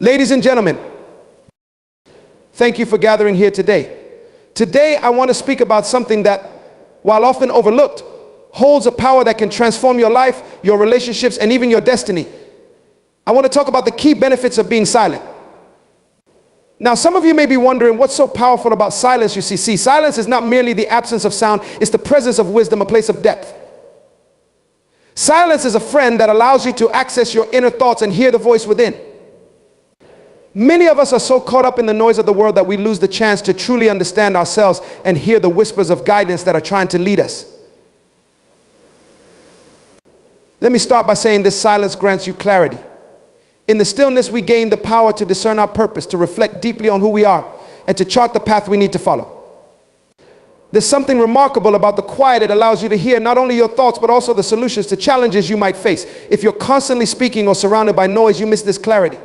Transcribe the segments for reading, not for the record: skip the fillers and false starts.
Ladies and gentlemen, thank you for gathering here today. Today, I want to speak about something that, while often overlooked, holds a power that can transform your life, your relationships, and even your destiny. I want to talk about the key benefits of being silent. Now, some of you may be wondering what's so powerful about silence. You see, silence is not merely the absence of sound, it's the presence of wisdom, a place of depth. Silence is a friend that allows you to access your inner thoughts and hear the voice within. Many of us are so caught up in the noise of the world that we lose the chance to truly understand ourselves and hear the whispers of guidance that are trying to lead us. Let me start by saying this: silence grants you clarity. In the stillness, we gain the power to discern our purpose, to reflect deeply on who we are, and to chart the path we need to follow. There's something remarkable about the quiet. It allows you to hear not only your thoughts, but also the solutions to challenges you might face. If you're constantly speaking or surrounded by noise, you miss this clarity.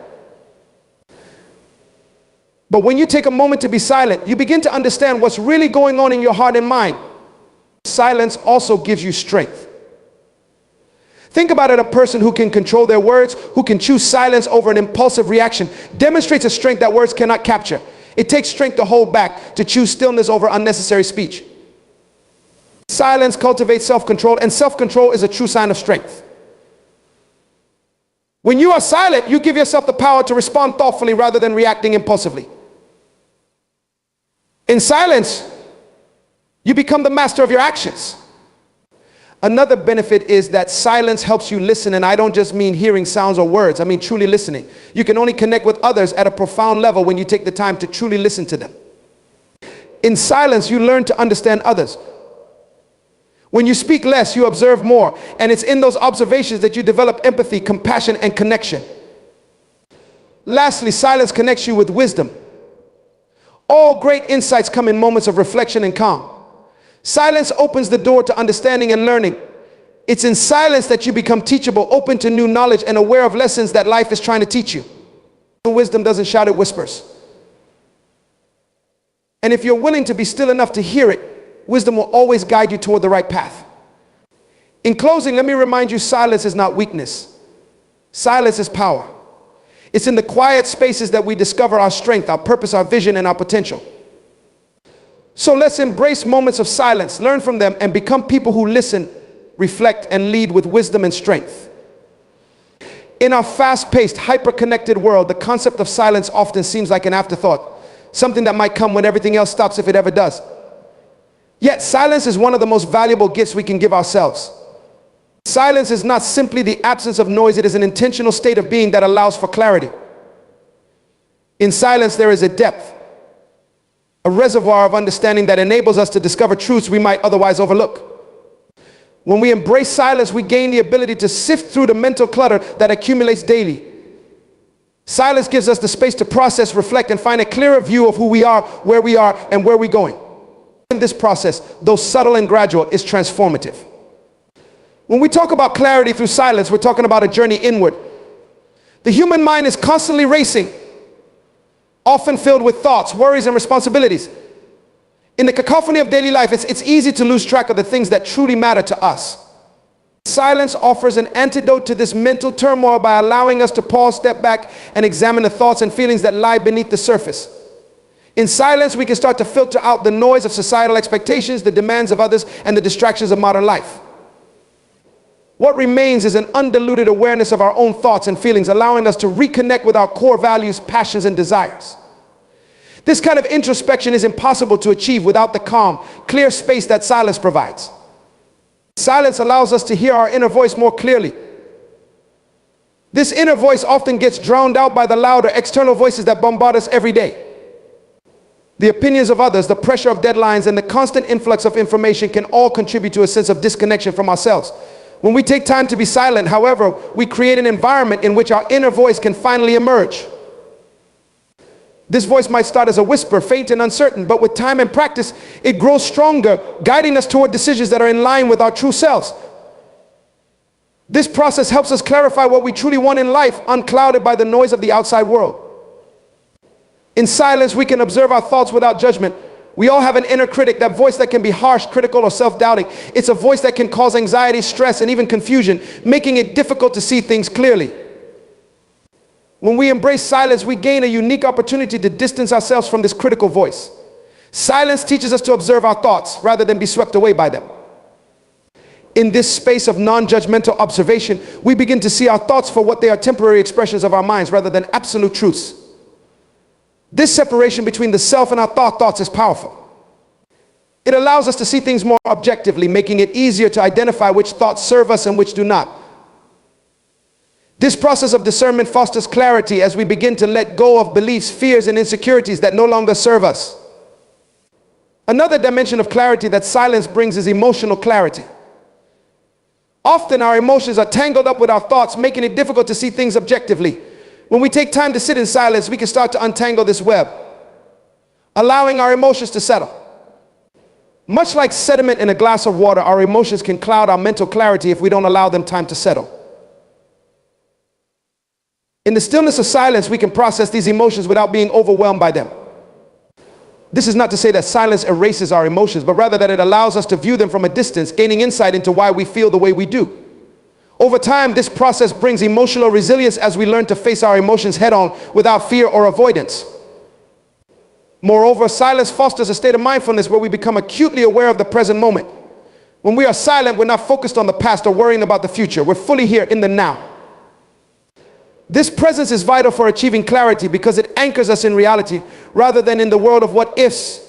But when you take a moment to be silent, you begin to understand what's really going on in your heart and mind. Silence also gives you strength. Think about it: a person who can control their words, who can choose silence over an impulsive reaction, demonstrates a strength that words cannot capture. It takes strength to hold back, to choose stillness over unnecessary speech. Silence cultivates self-control, and self-control is a true sign of strength. When you are silent, you give yourself the power to respond thoughtfully rather than reacting impulsively. In silence, you become the master of your actions. Another benefit is that silence helps you listen, and I don't just mean hearing sounds or words. I mean truly listening. You can only connect with others at a profound level when you take the time to truly listen to them. In silence, you learn to understand others. When you speak less, you observe more, and it's in those observations that you develop empathy, compassion, and connection. Lastly, silence connects you with wisdom. All great insights come in moments of reflection and calm. Silence opens the door to understanding and learning. It's in silence that you become teachable, open to new knowledge, and aware of lessons that life is trying to teach you. Wisdom doesn't shout, it whispers. And if you're willing to be still enough to hear it, wisdom will always guide you toward the right path. In closing, let me remind you, silence is not weakness. Silence is power. It's in the quiet spaces that we discover our strength, our purpose, our vision, and our potential. So let's embrace moments of silence, learn from them, and become people who listen, reflect, and lead with wisdom and strength. In our fast-paced, hyper-connected world, the concept of silence often seems like an afterthought, something that might come when everything else stops, if it ever does. Yet silence is one of the most valuable gifts we can give ourselves. Silence is not simply the absence of noise, it is an intentional state of being that allows for clarity. In silence, there is a depth, a reservoir of understanding that enables us to discover truths we might otherwise overlook. When we embrace silence, we gain the ability to sift through the mental clutter that accumulates daily. Silence gives us the space to process, reflect, and find a clearer view of who we are, and where we're going. In this process, though subtle and gradual, is transformative. When we talk about clarity through silence, we're talking about a journey inward. The human mind is constantly racing, often filled with thoughts, worries, and responsibilities. In the cacophony of daily life, it's easy to lose track of the things that truly matter to us. Silence offers an antidote to this mental turmoil by allowing us to pause, step back, and examine the thoughts and feelings that lie beneath the surface. In silence, we can start to filter out the noise of societal expectations, the demands of others, and the distractions of modern life. What remains is an undiluted awareness of our own thoughts and feelings, allowing us to reconnect with our core values, passions, and desires. This kind of introspection is impossible to achieve without the calm, clear space that silence provides. Silence allows us to hear our inner voice more clearly. This inner voice often gets drowned out by the louder external voices that bombard us every day. The opinions of others, the pressure of deadlines, and the constant influx of information can all contribute to a sense of disconnection from ourselves. When we take time to be silent, however, we create an environment in which our inner voice can finally emerge. This voice might start as a whisper, faint and uncertain, but with time and practice, it grows stronger, guiding us toward decisions that are in line with our true selves. This process helps us clarify what we truly want in life, unclouded by the noise of the outside world. In silence, we can observe our thoughts without judgment. We all have an inner critic, that voice that can be harsh, critical, or self-doubting. It's a voice that can cause anxiety, stress, and even confusion, making it difficult to see things clearly. When we embrace silence, we gain a unique opportunity to distance ourselves from this critical voice. Silence teaches us to observe our thoughts rather than be swept away by them. In this space of non-judgmental observation, we begin to see our thoughts for what they are, temporary expressions of our minds rather than absolute truths. This separation between the self and our thoughts is powerful. It allows us to see things more objectively, making it easier to identify which thoughts serve us and which do not. This process of discernment fosters clarity as we begin to let go of beliefs, fears, and insecurities that no longer serve us. Another dimension of clarity that silence brings is emotional clarity. Often our emotions are tangled up with our thoughts, making it difficult to see things objectively. When we take time to sit in silence, we can start to untangle this web, allowing our emotions to settle. Much like sediment in a glass of water, our emotions can cloud our mental clarity if we don't allow them time to settle. In the stillness of silence, we can process these emotions without being overwhelmed by them. This is not to say that silence erases our emotions, but rather that it allows us to view them from a distance, gaining insight into why we feel the way we do. Over time, this process brings emotional resilience as we learn to face our emotions head-on without fear or avoidance. Moreover, silence fosters a state of mindfulness where we become acutely aware of the present moment. When we are silent, we're not focused on the past or worrying about the future. We're fully here in the now. This presence is vital for achieving clarity because it anchors us in reality rather than in the world of what ifs.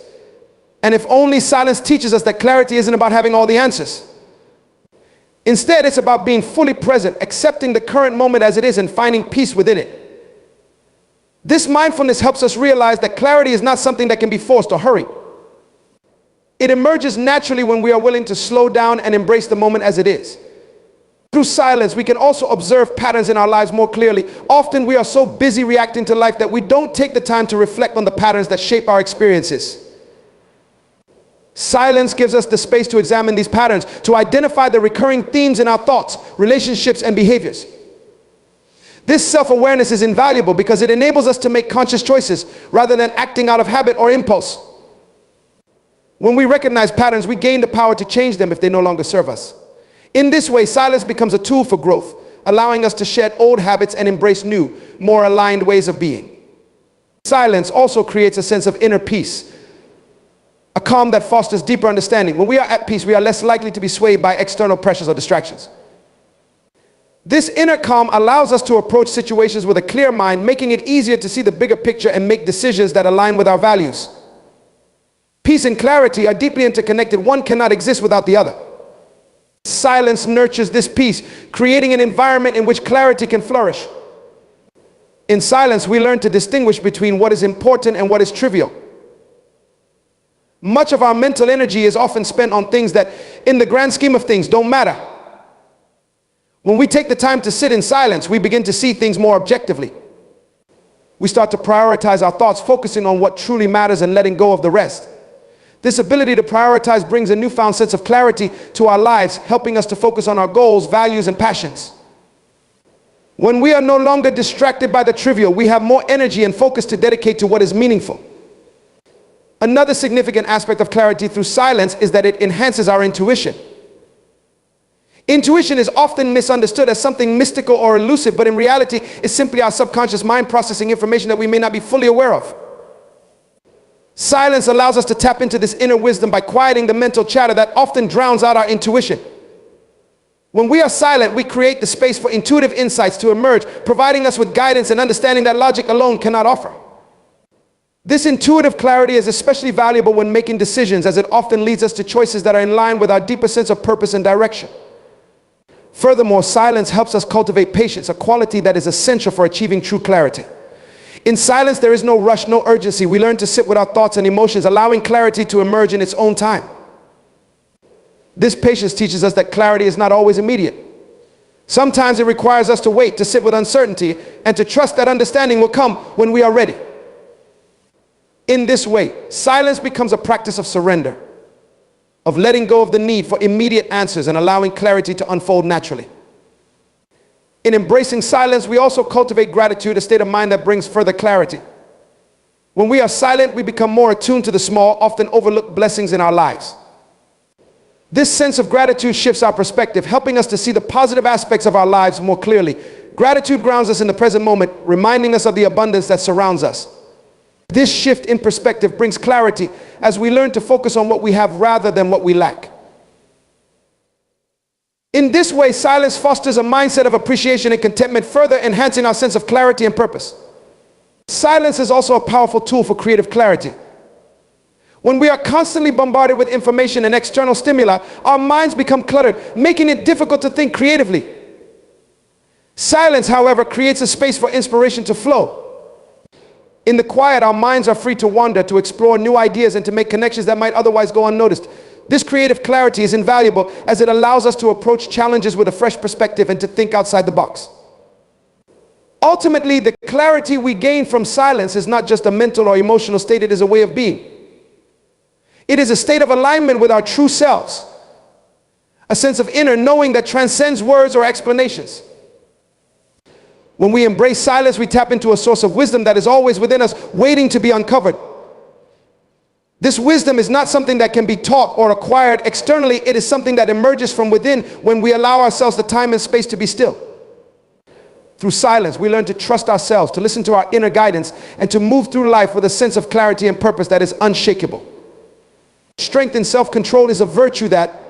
And if only, silence teaches us that clarity isn't about having all the answers. Instead, it's about being fully present, accepting the current moment as it is and finding peace within it. This mindfulness helps us realize that clarity is not something that can be forced or hurried. It emerges naturally when we are willing to slow down and embrace the moment as it is. Through silence, we can also observe patterns in our lives more clearly. Often we are so busy reacting to life that we don't take the time to reflect on the patterns that shape our experiences. Silence gives us the space to examine these patterns, to identify the recurring themes in our thoughts, relationships, and behaviors. This self-awareness is invaluable because it enables us to make conscious choices rather than acting out of habit or impulse. When we recognize patterns, we gain the power to change them if they no longer serve us. In this way, silence becomes a tool for growth, allowing us to shed old habits and embrace new, more aligned ways of being. Silence also creates a sense of inner peace, a calm that fosters deeper understanding. When we are at peace, we are less likely to be swayed by external pressures or distractions. This inner calm allows us to approach situations with a clear mind, making it easier to see the bigger picture and make decisions that align with our values. Peace and clarity are deeply interconnected. One cannot exist without the other. Silence nurtures this peace, creating an environment in which clarity can flourish. In silence, we learn to distinguish between what is important and what is trivial. Much of our mental energy is often spent on things that, in the grand scheme of things, don't matter. When we take the time to sit in silence, we begin to see things more objectively. We start to prioritize our thoughts, focusing on what truly matters and letting go of the rest. This ability to prioritize brings a newfound sense of clarity to our lives, helping us to focus on our goals, values, and passions. When we are no longer distracted by the trivial, we have more energy and focus to dedicate to what is meaningful. Another significant aspect of clarity through silence is that it enhances our intuition. Intuition is often misunderstood as something mystical or elusive, but in reality, it's simply our subconscious mind processing information that we may not be fully aware of. Silence allows us to tap into this inner wisdom by quieting the mental chatter that often drowns out our intuition. When we are silent, we create the space for intuitive insights to emerge, providing us with guidance and understanding that logic alone cannot offer. This intuitive clarity is especially valuable when making decisions, as it often leads us to choices that are in line with our deeper sense of purpose and direction. Furthermore, silence helps us cultivate patience, a quality that is essential for achieving true clarity. In silence, there is no rush, no urgency. We learn to sit with our thoughts and emotions, allowing clarity to emerge in its own time. This patience teaches us that clarity is not always immediate. Sometimes it requires us to wait, to sit with uncertainty, and to trust that understanding will come when we are ready. In this way, silence becomes a practice of surrender, of letting go of the need for immediate answers and allowing clarity to unfold naturally. In embracing silence, we also cultivate gratitude, a state of mind that brings further clarity. When we are silent, we become more attuned to the small, often overlooked blessings in our lives. This sense of gratitude shifts our perspective, helping us to see the positive aspects of our lives more clearly. Gratitude grounds us in the present moment, reminding us of the abundance that surrounds us. This shift in perspective brings clarity as we learn to focus on what we have rather than what we lack. In this way, silence fosters a mindset of appreciation and contentment, further enhancing our sense of clarity and purpose. Silence is also a powerful tool for creative clarity. When we are constantly bombarded with information and external stimuli, our minds become cluttered, making it difficult to think creatively. Silence, however, creates a space for inspiration to flow. In the quiet, our minds are free to wander, to explore new ideas, and to make connections that might otherwise go unnoticed. This creative clarity is invaluable as it allows us to approach challenges with a fresh perspective and to think outside the box. Ultimately, the clarity we gain from silence is not just a mental or emotional state, it is a way of being. It is a state of alignment with our true selves, a sense of inner knowing that transcends words or explanations. When we embrace silence, we tap into a source of wisdom that is always within us, waiting to be uncovered. This wisdom is not something that can be taught or acquired externally. It is something that emerges from within when we allow ourselves the time and space to be still. Through silence, we learn to trust ourselves, to listen to our inner guidance, and to move through life with a sense of clarity and purpose that is unshakable. Strength and self-control is a virtue that,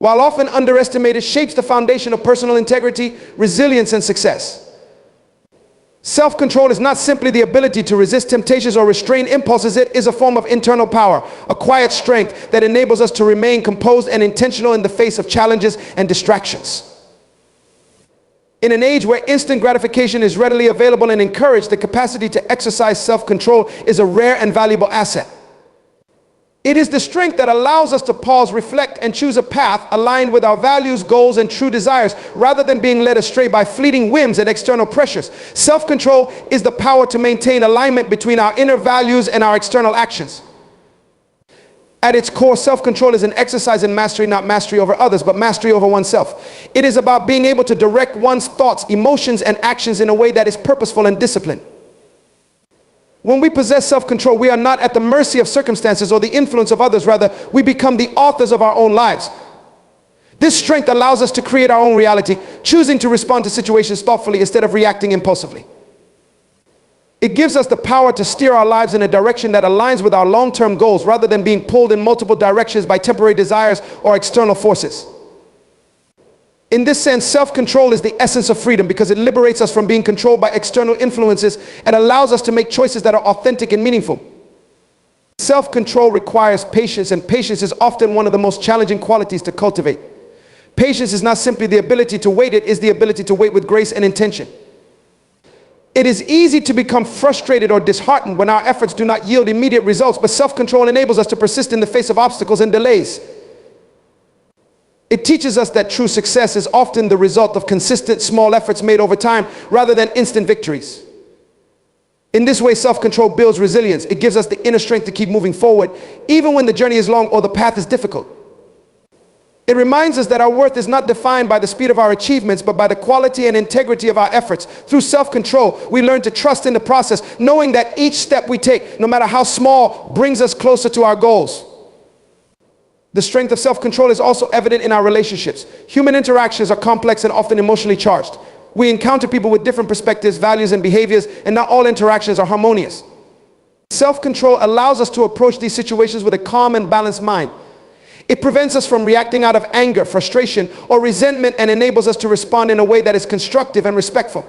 while often underestimated, shapes the foundation of personal integrity, resilience, and success. Self-control is not simply the ability to resist temptations or restrain impulses. It is a form of internal power, a quiet strength that enables us to remain composed and intentional in the face of challenges and distractions. In an age where instant gratification is readily available and encouraged, the capacity to exercise self-control is a rare and valuable asset. It is the strength that allows us to pause, reflect, and choose a path aligned with our values, goals, and true desires, rather than being led astray by fleeting whims and external pressures. Self-control is the power to maintain alignment between our inner values and our external actions. At its core, self-control is an exercise in mastery, not mastery over others, but mastery over oneself. It is about being able to direct one's thoughts, emotions, and actions in a way that is purposeful and disciplined. When we possess self-control, we are not at the mercy of circumstances or the influence of others. Rather, we become the authors of our own lives. This strength allows us to create our own reality, choosing to respond to situations thoughtfully instead of reacting impulsively. It gives us the power to steer our lives in a direction that aligns with our long-term goals, rather than being pulled in multiple directions by temporary desires or external forces. In this sense, self-control is the essence of freedom because it liberates us from being controlled by external influences and allows us to make choices that are authentic and meaningful. Self-control requires patience, and patience is often one of the most challenging qualities to cultivate. Patience is not simply the ability to wait, it is the ability to wait with grace and intention. It is easy to become frustrated or disheartened when our efforts do not yield immediate results, but self-control enables us to persist in the face of obstacles and delays. It teaches us that true success is often the result of consistent small efforts made over time rather than instant victories. In this way, self-control builds resilience. It gives us the inner strength to keep moving forward, even when the journey is long or the path is difficult. It reminds us that our worth is not defined by the speed of our achievements, but by the quality and integrity of our efforts. Through self-control, we learn to trust in the process, knowing that each step we take, no matter how small, brings us closer to our goals. The strength of self-control is also evident in our relationships. Human interactions are complex and often emotionally charged. We encounter people with different perspectives, values, and behaviors, and not all interactions are harmonious. Self-control allows us to approach these situations with a calm and balanced mind. It prevents us from reacting out of anger, frustration, or resentment, and enables us to respond in a way that is constructive and respectful.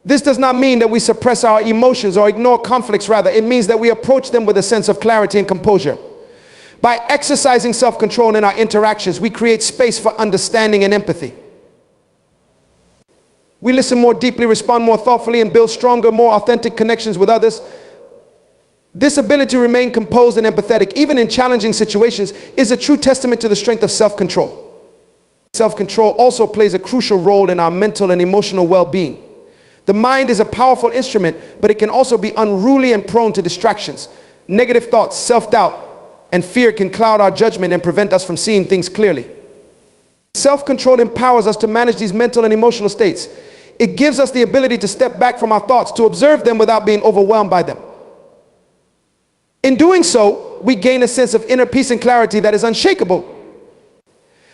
This does not mean that we suppress our emotions or ignore conflicts. Rather, it means that we approach them with a sense of clarity and composure. By exercising self-control in our interactions, we create space for understanding and empathy. We listen more deeply, respond more thoughtfully, and build stronger, more authentic connections with others. This ability to remain composed and empathetic, even in challenging situations, is a true testament to the strength of self-control. Self-control also plays a crucial role in our mental and emotional well-being. The mind is a powerful instrument, but it can also be unruly and prone to distractions. Negative thoughts, self-doubt, and fear can cloud our judgment and prevent us from seeing things clearly. Self-control empowers us to manage these mental and emotional states. It gives us the ability to step back from our thoughts, to observe them without being overwhelmed by them. In doing so, we gain a sense of inner peace and clarity that is unshakable.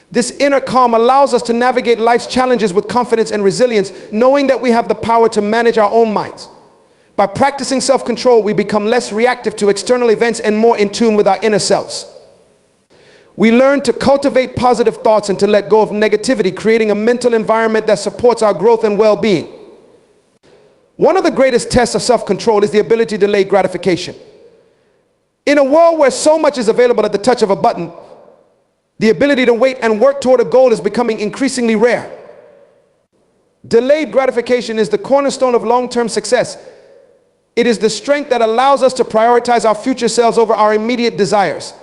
This inner calm allows us to navigate life's challenges with confidence and resilience, knowing that we have the power to manage our own minds. By practicing self-control, we become less reactive to external events and more in tune with our inner selves. We learn to cultivate positive thoughts and to let go of negativity, creating a mental environment that supports our growth and well-being. One of the greatest tests of self-control is the ability to delay gratification. In a world where so much is available at the touch of a button, the ability to wait and work toward a goal is becoming increasingly rare. Delayed gratification is the cornerstone of long-term success. It is the strength that allows us to prioritize our future selves over our immediate desires.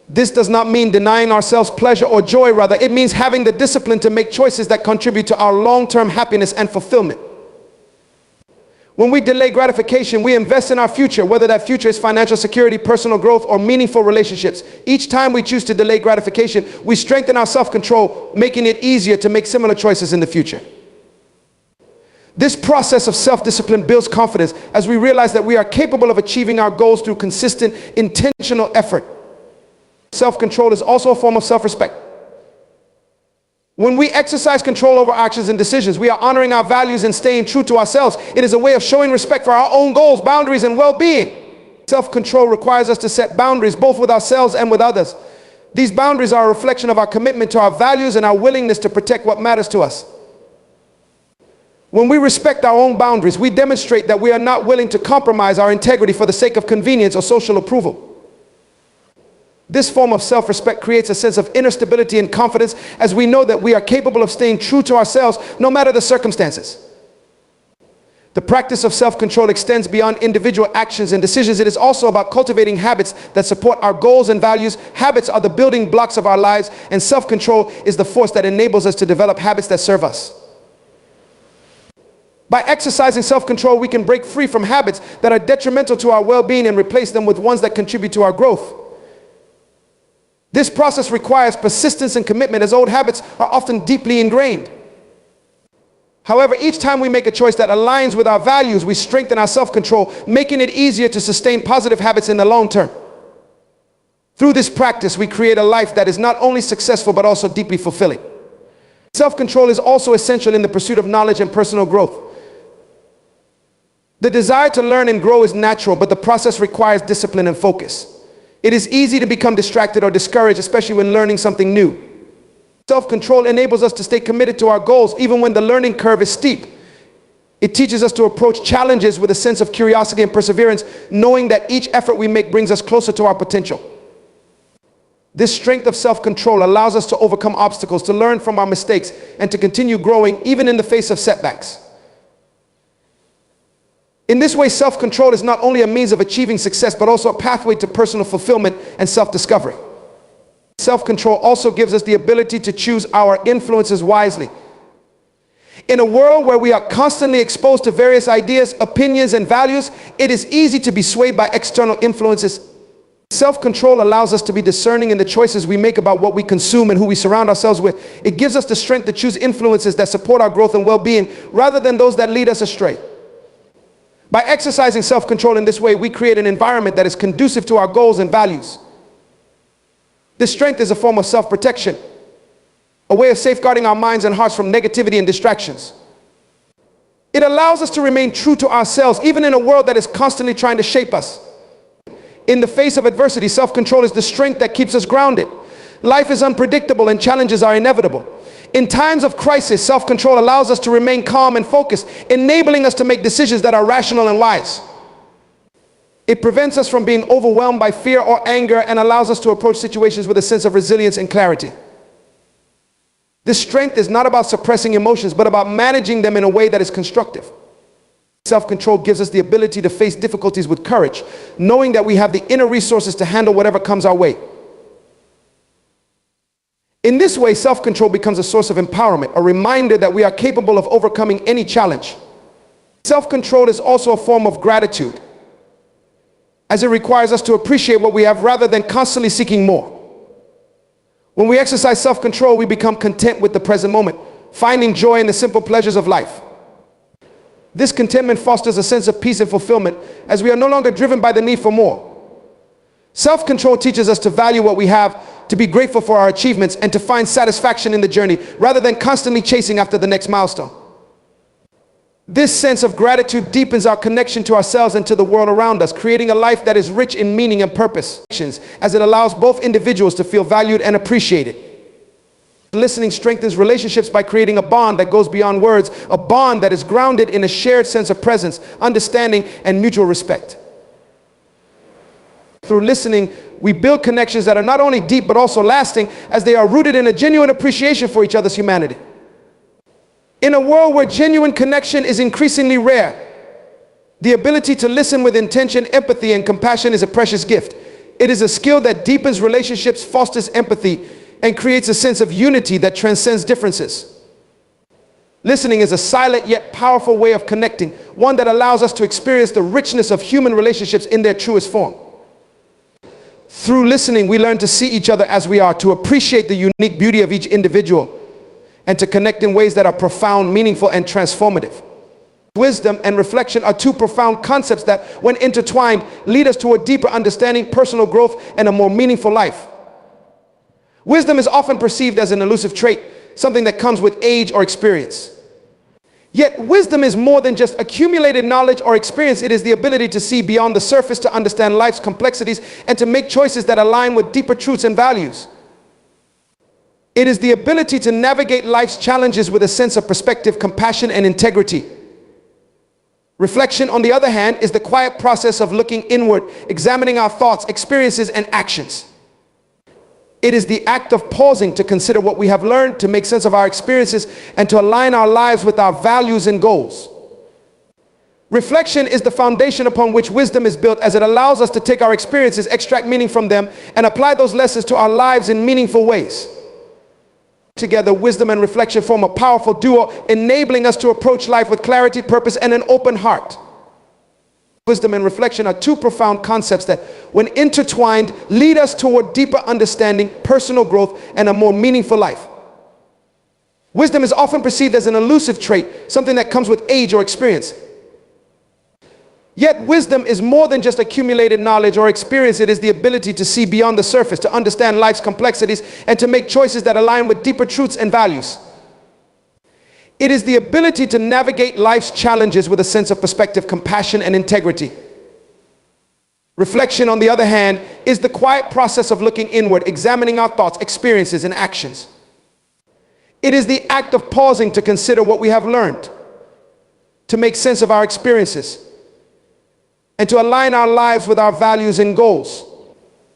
This does not mean denying ourselves pleasure or joy. Rather, it means having the discipline to make choices that contribute to our long-term happiness and fulfillment. When we delay gratification, we invest in our future, whether that future is financial security, personal growth, or meaningful relationships. Each time we choose to delay gratification, we strengthen our self-control, making it easier to make similar choices in the future. This process of self-discipline builds confidence as we realize that we are capable of achieving our goals through consistent, intentional effort. Self-control is also a form of self-respect. When we exercise control over actions and decisions, we are honoring our values and staying true to ourselves. It is a way of showing respect for our own goals, boundaries, and well-being. Self-control requires us to set boundaries both with ourselves and with others. These boundaries are a reflection of our commitment to our values and our willingness to protect what matters to us. When we respect our own boundaries, we demonstrate that we are not willing to compromise our integrity for the sake of convenience or social approval. This form of self-respect creates a sense of inner stability and confidence as we know that we are capable of staying true to ourselves no matter the circumstances. The practice of self-control extends beyond individual actions and decisions. It is also about cultivating habits that support our goals and values. Habits are the building blocks of our lives, and self-control is the force that enables us to develop habits that serve us. By exercising self-control, we can break free from habits that are detrimental to our well-being and replace them with ones that contribute to our growth. This process requires persistence and commitment, as old habits are often deeply ingrained. However, each time we make a choice that aligns with our values, we strengthen our self-control, making it easier to sustain positive habits in the long term. Through this practice, we create a life that is not only successful but also deeply fulfilling. Self-control is also essential in the pursuit of knowledge and personal growth. The desire to learn and grow is natural, but the process requires discipline and focus. It is easy to become distracted or discouraged, especially when learning something new. Self-control enables us to stay committed to our goals even when the learning curve is steep. It teaches us to approach challenges with a sense of curiosity and perseverance, knowing that each effort we make brings us closer to our potential. This strength of self-control allows us to overcome obstacles, to learn from our mistakes, and to continue growing even in the face of setbacks. In this way, self-control is not only a means of achieving success, but also a pathway to personal fulfillment and self-discovery. Self-control also gives us the ability to choose our influences wisely. In a world where we are constantly exposed to various ideas, opinions, and values, it is easy to be swayed by external influences. Self-control allows us to be discerning in the choices we make about what we consume and who we surround ourselves with. It gives us the strength to choose influences that support our growth and well-being rather than those that lead us astray. By exercising self-control in this way, we create an environment that is conducive to our goals and values. This strength is a form of self-protection, a way of safeguarding our minds and hearts from negativity and distractions. It allows us to remain true to ourselves, even in a world that is constantly trying to shape us. In the face of adversity, self-control is the strength that keeps us grounded. Life is unpredictable and challenges are inevitable. In times of crisis, self-control allows us to remain calm and focused, enabling us to make decisions that are rational and wise. It prevents us from being overwhelmed by fear or anger and allows us to approach situations with a sense of resilience and clarity. This strength is not about suppressing emotions, but about managing them in a way that is constructive. Self-control gives us the ability to face difficulties with courage, knowing that we have the inner resources to handle whatever comes our way. In this way, self-control becomes a source of empowerment, a reminder that we are capable of overcoming any challenge. Self-control is also a form of gratitude, as it requires us to appreciate what we have rather than constantly seeking more. When we exercise self-control, we become content with the present moment, finding joy in the simple pleasures of life. This contentment fosters a sense of peace and fulfillment, as we are no longer driven by the need for more. Self-control teaches us to value what we have, to be grateful for our achievements, and to find satisfaction in the journey rather than constantly chasing after the next milestone. This sense of gratitude deepens our connection to ourselves and to the world around us, creating a life that is rich in meaning and purpose, as it allows both individuals to feel valued and appreciated. Listening strengthens relationships by creating a bond that goes beyond words, a bond that is grounded in a shared sense of presence, understanding, and mutual respect. Through listening, we build connections that are not only deep but also lasting, as they are rooted in a genuine appreciation for each other's humanity. In a world where genuine connection is increasingly rare, the ability to listen with intention, empathy, and compassion is a precious gift. It is a skill that deepens relationships, fosters empathy, and creates a sense of unity that transcends differences. Listening is a silent yet powerful way of connecting, one that allows us to experience the richness of human relationships in their truest form. Through listening, we learn to see each other as we are, to appreciate the unique beauty of each individual, and to connect in ways that are profound, meaningful, and transformative. Wisdom and reflection are two profound concepts that, when intertwined, lead us to a deeper understanding, personal growth, and a more meaningful life. Wisdom is often perceived as an elusive trait, something that comes with age or experience. Yet wisdom is more than just accumulated knowledge or experience. It is the ability to see beyond the surface, to understand life's complexities, and to make choices that align with deeper truths and values. It is the ability to navigate life's challenges with a sense of perspective, compassion, and integrity. Reflection, on the other hand, is the quiet process of looking inward, examining our thoughts, experiences, and actions. It is the act of pausing to consider what we have learned, to make sense of our experiences, and to align our lives with our values and goals. Reflection is the foundation upon which wisdom is built, as it allows us to take our experiences, extract meaning from them, and apply those lessons to our lives in meaningful ways. Together, wisdom and reflection form a powerful duo, enabling us to approach life with clarity, purpose, and an open heart. Wisdom and reflection are two profound concepts that, when intertwined, lead us toward deeper understanding, personal growth, and a more meaningful life. Wisdom is often perceived as an elusive trait, something that comes with age or experience. Yet wisdom is more than just accumulated knowledge or experience. It is the ability to see beyond the surface, to understand life's complexities, and to make choices that align with deeper truths and values. It is the ability to navigate life's challenges with a sense of perspective, compassion, and integrity. Reflection, on the other hand, is the quiet process of looking inward, examining our thoughts, experiences, and actions. It is the act of pausing to consider what we have learned, to make sense of our experiences, and to align our lives with our values and goals.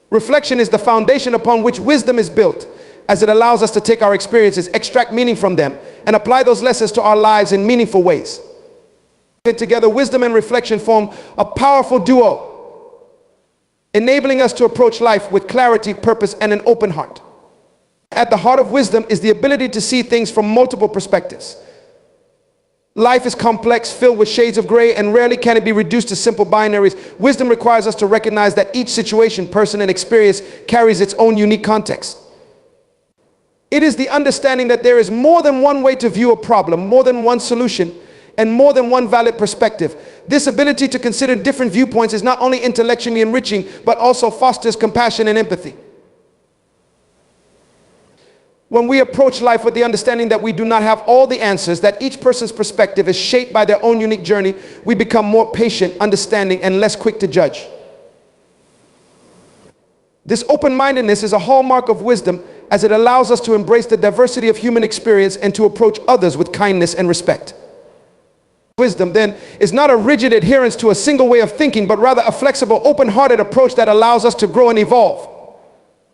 Reflection is the foundation upon which wisdom is built, as it allows us to take our experiences, extract meaning from them, and apply those lessons to our lives in meaningful ways. Together, wisdom and reflection form a powerful duo, enabling us to approach life with clarity, purpose, and an open heart. At the heart of wisdom is the ability to see things from multiple perspectives. Life is complex, filled with shades of gray, and rarely can it be reduced to simple binaries. Wisdom requires us to recognize that each situation, person, and experience carries its own unique context. It is the understanding that there is more than one way to view a problem, more than one solution, and more than one valid perspective. This ability to consider different viewpoints is not only intellectually enriching, but also fosters compassion and empathy. When we approach life with the understanding that we do not have all the answers, that each person's perspective is shaped by their own unique journey, we become more patient, understanding, and less quick to judge. This open-mindedness is a hallmark of wisdom, as it allows us to embrace the diversity of human experience and to approach others with kindness and respect. Wisdom, then, is not a rigid adherence to a single way of thinking, but rather a flexible, open-hearted approach that allows us to grow and evolve.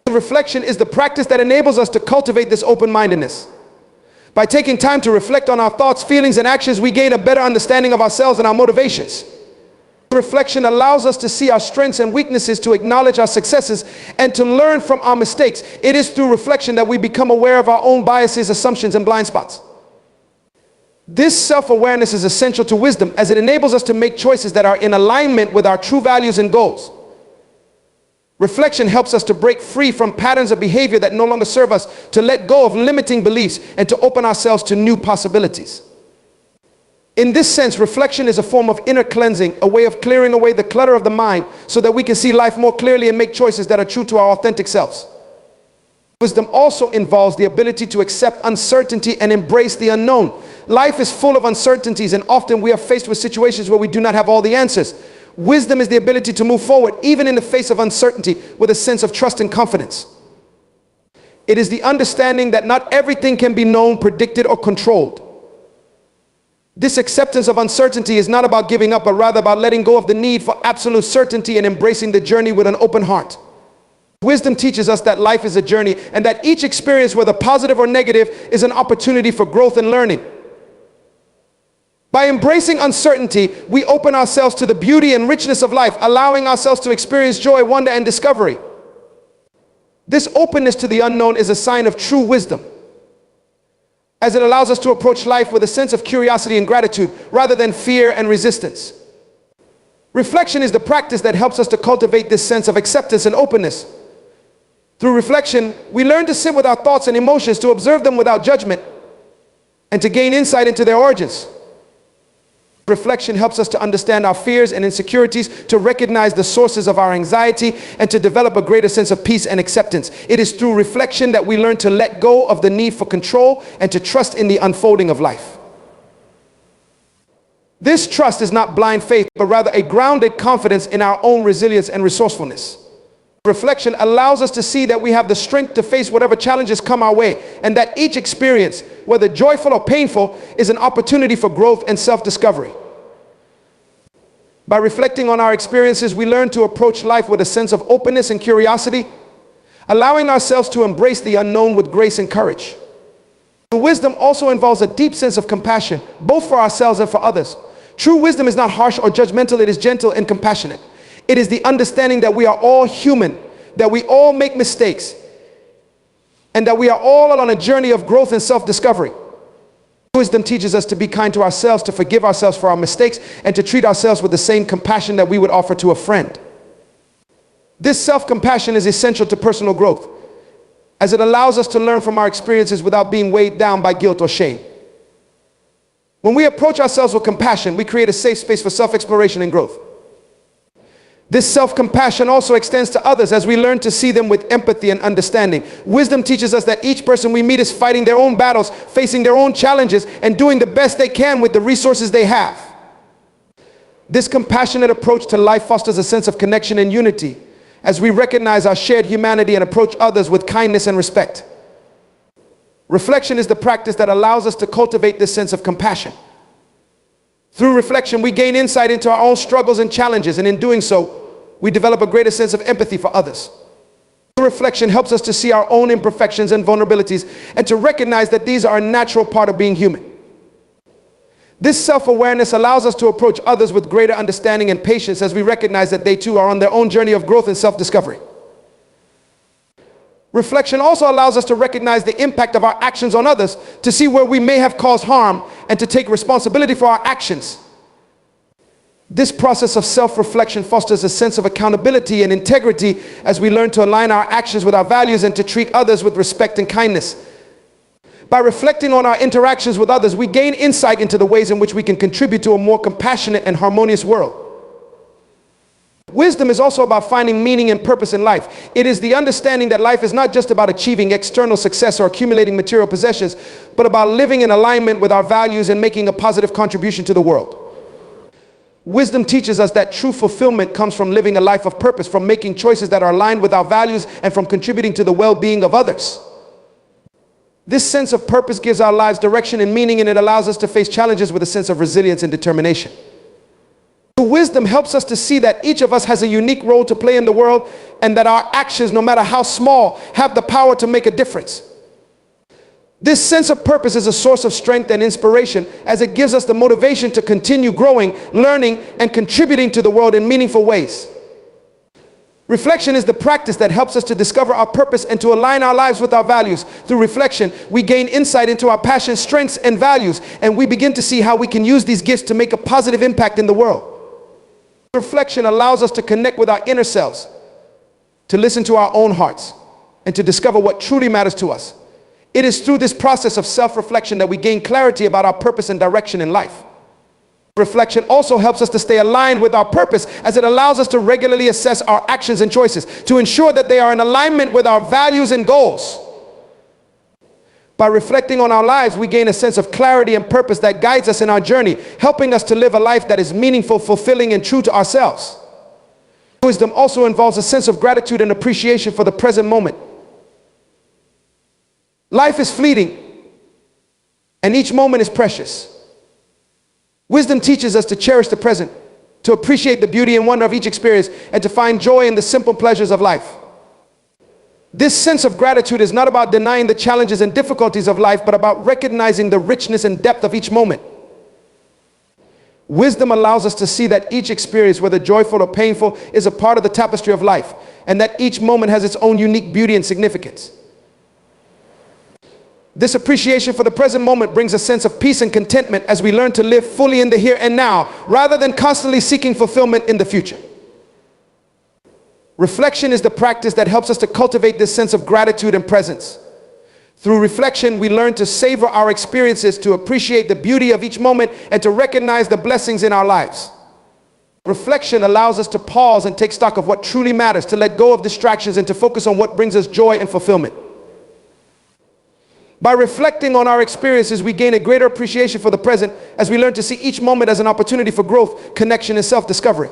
Reflection is the practice that enables us to cultivate this open-mindedness. By taking time to reflect on our thoughts, feelings, and actions, we gain a better understanding of ourselves and our motivations. Reflection allows us to see our strengths and weaknesses, to acknowledge our successes, and to learn from our mistakes. It is through reflection that we become aware of our own biases, assumptions, and blind spots. This self-awareness is essential to wisdom, as it enables us to make choices that are in alignment with our true values and goals. Reflection helps us to break free from patterns of behavior that no longer serve us, to let go of limiting beliefs, and to open ourselves to new possibilities. In this sense, reflection is a form of inner cleansing, a way of clearing away the clutter of the mind so that we can see life more clearly and make choices that are true to our authentic selves. Wisdom also involves the ability to accept uncertainty and embrace the unknown. Life is full of uncertainties, and often we are faced with situations where we do not have all the answers. Wisdom is the ability to move forward, even in the face of uncertainty, with a sense of trust and confidence. It is the understanding that not everything can be known, predicted, or controlled. This acceptance of uncertainty is not about giving up, but rather about letting go of the need for absolute certainty and embracing the journey with an open heart. Wisdom teaches us that life is a journey, and that each experience, whether positive or negative, is an opportunity for growth and learning. By embracing uncertainty, we open ourselves to the beauty and richness of life, allowing ourselves to experience joy, wonder, and discovery. This openness to the unknown is a sign of true wisdom, as it allows us to approach life with a sense of curiosity and gratitude rather than fear and resistance. Reflection is the practice that helps us to cultivate this sense of acceptance and openness. Through reflection, we learn to sit with our thoughts and emotions, to observe them without judgment, and to gain insight into their origins. Reflection helps us to understand our fears and insecurities, to recognize the sources of our anxiety, and to develop a greater sense of peace and acceptance. It is through reflection that we learn to let go of the need for control and to trust in the unfolding of life. This trust is not blind faith, but rather a grounded confidence in our own resilience and resourcefulness. Reflection allows us to see that we have the strength to face whatever challenges come our way, and that each experience, whether joyful or painful, is an opportunity for growth and self-discovery. By reflecting on our experiences, we learn to approach life with a sense of openness and curiosity, allowing ourselves to embrace the unknown with grace and courage. Wisdom also involves a deep sense of compassion, both for ourselves and for others. True wisdom is not harsh or judgmental, it is gentle and compassionate. It is the understanding that we are all human, that we all make mistakes, and that we are all on a journey of growth and self-discovery. Wisdom teaches us to be kind to ourselves, to forgive ourselves for our mistakes, and to treat ourselves with the same compassion that we would offer to a friend. This self-compassion is essential to personal growth, as it allows us to learn from our experiences without being weighed down by guilt or shame. When we approach ourselves with compassion, we create a safe space for self-exploration and growth. This self-compassion also extends to others as we learn to see them with empathy and understanding. Wisdom teaches us that each person we meet is fighting their own battles, facing their own challenges, and doing the best they can with the resources they have. This compassionate approach to life fosters a sense of connection and unity as we recognize our shared humanity and approach others with kindness and respect. Reflection is the practice that allows us to cultivate this sense of compassion. Through reflection, we gain insight into our own struggles and challenges, and in doing so, we develop a greater sense of empathy for others. Reflection helps us to see our own imperfections and vulnerabilities, and to recognize that these are a natural part of being human. This self-awareness allows us to approach others with greater understanding and patience as we recognize that they too are on their own journey of growth and self-discovery. Reflection also allows us to recognize the impact of our actions on others, to see where we may have caused harm, and to take responsibility for our actions. This process of self-reflection fosters a sense of accountability and integrity as we learn to align our actions with our values and to treat others with respect and kindness. By reflecting on our interactions with others, we gain insight into the ways in which we can contribute to a more compassionate and harmonious world. Wisdom is also about finding meaning and purpose in life. It is the understanding that life is not just about achieving external success or accumulating material possessions, but about living in alignment with our values and making a positive contribution to the world. Wisdom teaches us that true fulfillment comes from living a life of purpose, from making choices that are aligned with our values, and from contributing to the well-being of others. This sense of purpose gives our lives direction and meaning, and it allows us to face challenges with a sense of resilience and determination. Wisdom helps us to see that each of us has a unique role to play in the world, and that our actions, no matter how small, have the power to make a difference. This sense of purpose is a source of strength and inspiration, as it gives us the motivation to continue growing, learning, and contributing to the world in meaningful ways. Reflection is the practice that helps us to discover our purpose and to align our lives with our values. Through reflection, we gain insight into our passions, strengths, and values, and we begin to see how we can use these gifts to make a positive impact in the world. Reflection allows us to connect with our inner selves, to listen to our own hearts, and to discover what truly matters to us. It is through this process of self-reflection that we gain clarity about our purpose and direction in life. Reflection also helps us to stay aligned with our purpose, as it allows us to regularly assess our actions and choices to ensure that they are in alignment with our values and goals. By reflecting on our lives, we gain a sense of clarity and purpose that guides us in our journey, helping us to live a life that is meaningful, fulfilling, and true to ourselves. Wisdom also involves a sense of gratitude and appreciation for the present moment. Life is fleeting, and each moment is precious. Wisdom teaches us to cherish the present, to appreciate the beauty and wonder of each experience, and to find joy in the simple pleasures of life. This sense of gratitude is not about denying the challenges and difficulties of life, but about recognizing the richness and depth of each moment. Wisdom allows us to see that each experience, whether joyful or painful, is a part of the tapestry of life, and that each moment has its own unique beauty and significance. This appreciation for the present moment brings a sense of peace and contentment as we learn to live fully in the here and now, rather than constantly seeking fulfillment in the future. Reflection is the practice that helps us to cultivate this sense of gratitude and presence. Through reflection, we learn to savor our experiences, to appreciate the beauty of each moment, and to recognize the blessings in our lives. Reflection allows us to pause and take stock of what truly matters, to let go of distractions, and to focus on what brings us joy and fulfillment. By reflecting on our experiences, we gain a greater appreciation for the present as we learn to see each moment as an opportunity for growth, connection, and self-discovery.